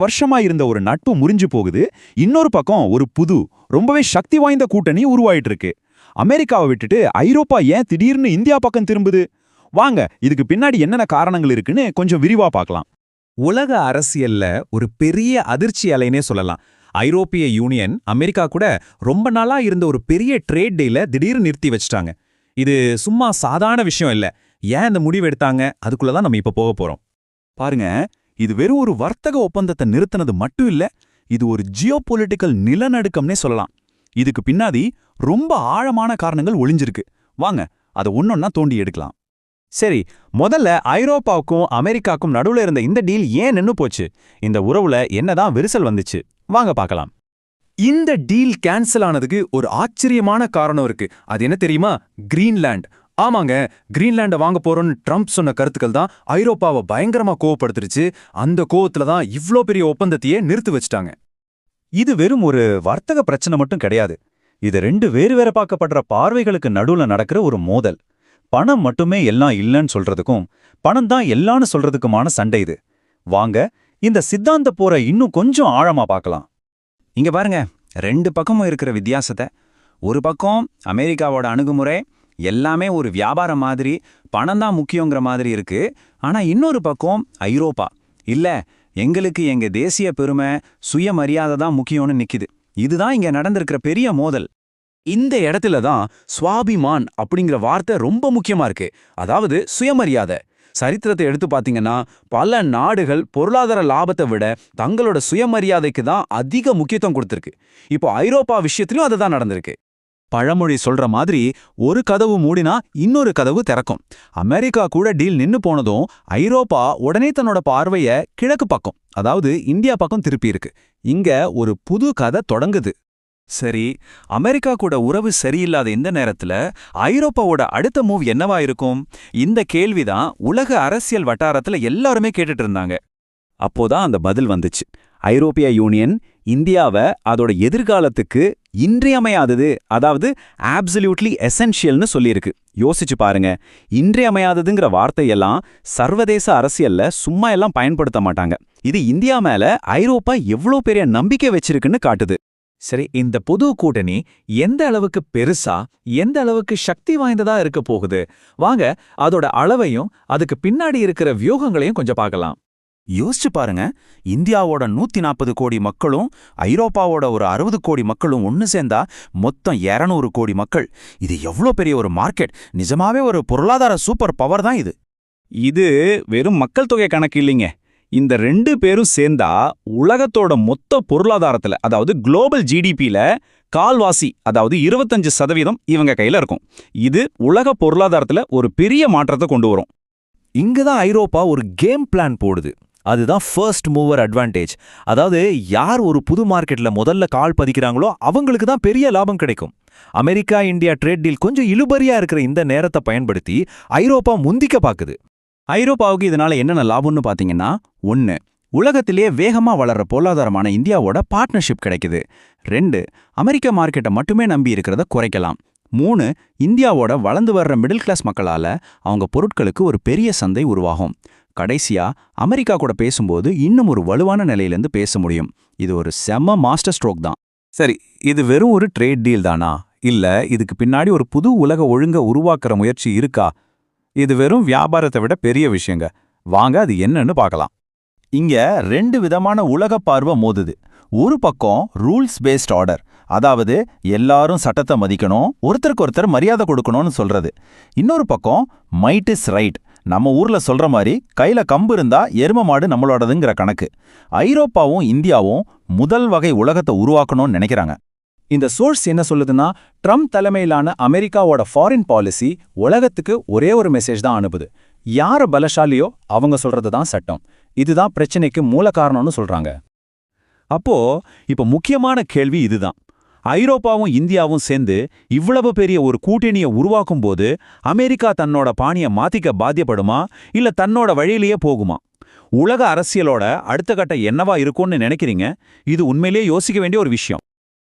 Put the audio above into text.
வருஷமா இருந்த ஒரு நட்பு முறிஞ்சு போகுது. இன்னொரு பக்கம் ஒரு புது ரொம்பவே சக்தி வாய்ந்த கூட்டணி உருவாயிட்டு இருக்கு. அமெரிக்காவை விட்டுட்டு ஐரோப்பா ஏன் திடீர்னு இந்தியா பக்கம் திரும்புது? வாங்க இதுக்கு பின்னாடி என்னென்ன காரணங்கள் இருக்குன்னு கொஞ்சம் விரிவா பார்க்கலாம். உலக அரசியல்ல ஒரு பெரிய அதிர்ச்சி அலைனே சொல்லலாம். ஐரோப்பிய யூனியன் அமெரிக்கா கூட ரொம்ப நாளா இருந்த ஒரு பெரிய ட்ரேட் டீல திடீர்னு நிறுத்தி வச்சிட்டாங்க. இது சும்மா சாதாரண விஷயம் இல்ல. ஏன் இந்த முடிவு எடுத்தாங்க, அதுக்குள்ளதான் நம்ம இப்ப போக போறோம். பாருங்க, இது வெறும் ஒரு வர்த்தக ஒப்பந்தத்தை நிறுத்தினது மட்டும் இல்ல, இது ஒரு ஜியோபொலிட்டிக்கல் நிலநடுக்கம்னே சொல்லலாம். இதுக்கு பின்னாடி ரொம்ப ஆழமான காரணங்கள் ஒளிஞ்சிருக்கு. வாங்க அதை ஒன்னொன்னா தோண்டி எடுக்கலாம். சரி, முதல்ல ஐரோப்பாவுக்கும் அமெரிக்காவுக்கும் நடுவுல இருந்த இந்த டீல் ஏன் நின்னு போச்சு? இந்த உறவுல என்னதான் விரிசல் வந்துச்சு? வாங்க பார்க்கலாம். இந்த டீல் கேன்சல் ஆனதுக்கு ஒரு ஆச்சரியமான காரணம் இருக்கு. அது என்ன தெரியுமா? கிரீன்லாண்ட். ஆமாங்க, கிரீன்லாண்டை வாங்க போறோம்னு ட்ரம்ப் சொன்ன கருத்துக்கள் தான் ஐரோப்பாவை பயங்கரமா கோவப்படுத்துருச்சு. அந்த கோவத்துல தான் இவ்ளோ பெரிய ஒப்பந்தத்தையே நிறுத்தி வச்சிட்டாங்க. இது வெறும் ஒரு வர்த்தக பிரச்சனை மட்டும் கிடையாது. இது ரெண்டு வேறு பார்க்கப்படுற பார்வைகளுக்கு நடுவுல நடக்கிற ஒரு மோதல். பணம் மட்டுமே எல்லாம் இல்லைன்னு சொல்றதுக்கும் பணம் தான் எல்லான்னு சொல்றதுக்குமான சண்டை இது. வாங்க இந்த சித்தாந்த போரை இன்னும் கொஞ்சம் ஆழமா பார்க்கலாம். இங்க பாருங்க, ரெண்டு பக்கமும் இருக்கிற வித்தியாசத்தை. ஒரு பக்கம் அமெரிக்காவோட அணுகுமுறை எல்லாமே ஒரு வியாபாரம் மாதிரி, பணம் தான் முக்கியங்கிற மாதிரி இருக்கு. ஆனா இன்னொரு பக்கம் ஐரோப்பா இல்ல, எங்களுக்கு எங்க தேசிய பெருமை சுயமரியாதை தான் முக்கியம்னு நிக்குது. இதுதான் இங்க நடந்திருக்கிற பெரிய மோதல். இந்த இடத்துல தான் ஸ்வாபிமான் அப்படிங்கிற வார்த்தை ரொம்ப முக்கியமா இருக்கு. அதாவது சுயமரியாதை. சரித்திரத்தை எடுத்து பாத்தீங்கன்னா பல நாடுகள் பொருளாதார லாபத்தை விட தங்களோட சுயமரியாதைக்கு தான் அதிக முக்கியத்துவம் கொடுத்திருக்கு. இப்போ ஐரோப்பா விஷயத்திலும் அதுதான் நடந்திருக்கு. பழமொழி சொல்ற மாதிரி ஒரு கதவு மூடினா இன்னொரு கதவு திறக்கும். அமெரிக்கா கூட டீல் நின்னு போனதும் ஐரோப்பா உடனே தன்னோட பார்வைய கிழக்கு பக்கம், அதாவது இந்தியா பக்கம் திருப்பி இருக்கு. இங்க ஒரு புது கதை தொடங்குது. சரி, அமெரிக்கா கூட உறவு சரியில்லாத இந்த நேரத்துல ஐரோப்பாவோட அடுத்த மூவ் என்னவா இருக்கும்? இந்த கேள்விதான் உலக அரசியல் வட்டாரத்துல எல்லாருமே கேட்டுட்டு இருந்தாங்க. அப்போதான் அந்த பதில் வந்துச்சு. ஐரோப்பிய யூனியன் இந்தியாவை அதோட எதிர்காலத்துக்கு இன்றியமையாதது, அதாவது ஆப்சல்யூட்லி எசென்ஷியல்னு சொல்லியிருக்கு. யோசிச்சு பாருங்க, இன்றியமையாததுங்கிற வார்த்தையெல்லாம் சர்வதேச அரசியல்ல சும்மா எல்லாம் பயன்படுத்த மாட்டாங்க. இது இந்தியா மேல ஐரோப்பா எவ்வளோ பெரிய நம்பிக்கை வச்சிருக்குன்னு காட்டுது. சரி, இந்த புது கூட்டணி எந்த அளவுக்கு பெருசா, எந்த அளவுக்கு சக்தி வாய்ந்ததா இருக்க போகுது? வாங்க அதோட அளவையும் அதுக்கு பின்னாடி இருக்கிற வியூகங்களையும் கொஞ்சம் பார்க்கலாம். யோசிச்சு பாருங்க, இந்தியாவோட 140 கோடி மக்களும் ஐரோப்பாவோட ஒரு 60 கோடி மக்களும் ஒன்னு சேர்ந்தா மொத்தம் 200 கோடி மக்கள். இது எவ்வளோ பெரிய ஒரு மார்க்கெட்! நிஜமாவே ஒரு பொருளாதார சூப்பர் பவர் தான் இது. இது வெறும் மக்கள் தொகை கணக்கு இல்லைங்க. இந்த ரெண்டு பேரும் சேர்ந்தா உலகத்தோட மொத்த பொருளாதாரத்துல, அதாவது குளோபல் ஜிடிபியில கால்வாசி, அதாவது 25% இவங்க கையில இருக்கும். இது உலக பொருளாதாரத்துல ஒரு பெரிய மாற்றத்தை கொண்டு வரும். இங்கதான் ஐரோப்பா ஒரு கேம் பிளான் போடுது. அதுதான் ஃபர்ஸ்ட் மூவர் அட்வான்டேஜ். அதாவது யார் ஒரு புது மார்க்கெட்ல முதல்ல கால் பதிக்கிறாங்களோ அவங்களுக்கு தான் பெரிய லாபம் கிடைக்கும். அமெரிக்கா இந்தியா ட்ரேட் டீல் கொஞ்சம் இழுபறியா இருக்கிற இந்த நேரத்தை பயன்படுத்தி ஐரோப்பா முந்திக்க பாக்குது. ஐரோப்பாவுக்கு இதனால என்னென்ன லாபம்னு பாத்தீங்கன்னா, 1, உலகத்திலேயே வேகமா வளர்ற பொருளாதாரமான இந்தியாவோட பார்ட்னர்ஷிப் கிடைக்குது. 2, அமெரிக்க மார்க்கெட்டை மட்டுமே நம்பி இருக்கிறத குறைக்கலாம். 3, இந்தியாவோட வளர்ந்து வர்ற மிடில் கிளாஸ் மக்களால அவங்க பொருட்களுக்கு ஒரு பெரிய சந்தை உருவாகும். கடைசியா அமெரிக்கா கூட பேசும்போது இன்னும் ஒரு வலுவான நிலையிலேருந்து பேச முடியும். இது ஒரு செம்ம மாஸ்டர் ஸ்ட்ரோக் தான். சரி, இது வெறும் ஒரு ட்ரேட் டீல் தானா? இல்ல இதுக்கு பின்னாடி ஒரு புது உலக ஒழுங்க உருவாக்குற முயற்சி இருக்கா? இது வெறும் வியாபாரத்தை விட பெரிய விஷயங்க. வாங்க அது என்னன்னு பார்க்கலாம். இங்க 2 விதமான உலக பார்வை மோதுது. ஒரு பக்கம் ரூல்ஸ் பேஸ்ட் ஆர்டர், அதாவது எல்லாரும் சட்டத்தை மதிக்கணும், ஒருத்தருக்கு ஒருத்தர் மரியாதை கொடுக்கணும்னு சொல்றது. இன்னொரு பக்கம் மைட் இஸ் ரைட், நம்ம ஊர்ல சொல்ற மாதிரி கையில கம்பு இருந்தா எரும மாடு நம்மளோடதுங்கிற கணக்கு. ஐரோப்பாவும் இந்தியாவும் முதல் வகை உலகத்தை உருவாக்கணும்னு நினைக்கிறாங்க. இந்த சோர்ஸ் என்ன சொல்லுதுன்னா, ட்ரம்ப் தலைமையிலான அமெரிக்காவோட ஃபாரின் பாலிசி உலகத்துக்கு ஒரே ஒரு மெசேஜ் தான் அனுப்புது. யார பலசாலியோ அவங்க சொல்றது தான் சட்டம். இதுதான் பிரச்சனைக்கு மூல காரணம்னு சொல்றாங்க. அப்போ இப்ப முக்கியமான கேள்வி இதுதான். ஐரோப்பாவும் இந்தியாவும் சேர்ந்து இவ்வளவு பெரிய ஒரு கூட்டணியை உருவாக்கும் போது அமெரிக்கா தன்னோட பாணியை மாத்திக்க பாத்தியப்படுமா, இல்ல தன்னோட வழியிலேயே போகுமா? உலக அரசியலோட அடுத்த கட்டம் என்னவா இருக்கும்னு நினைக்கிறீங்க? இது உண்மையிலேயே யோசிக்க வேண்டிய ஒரு விஷயம்.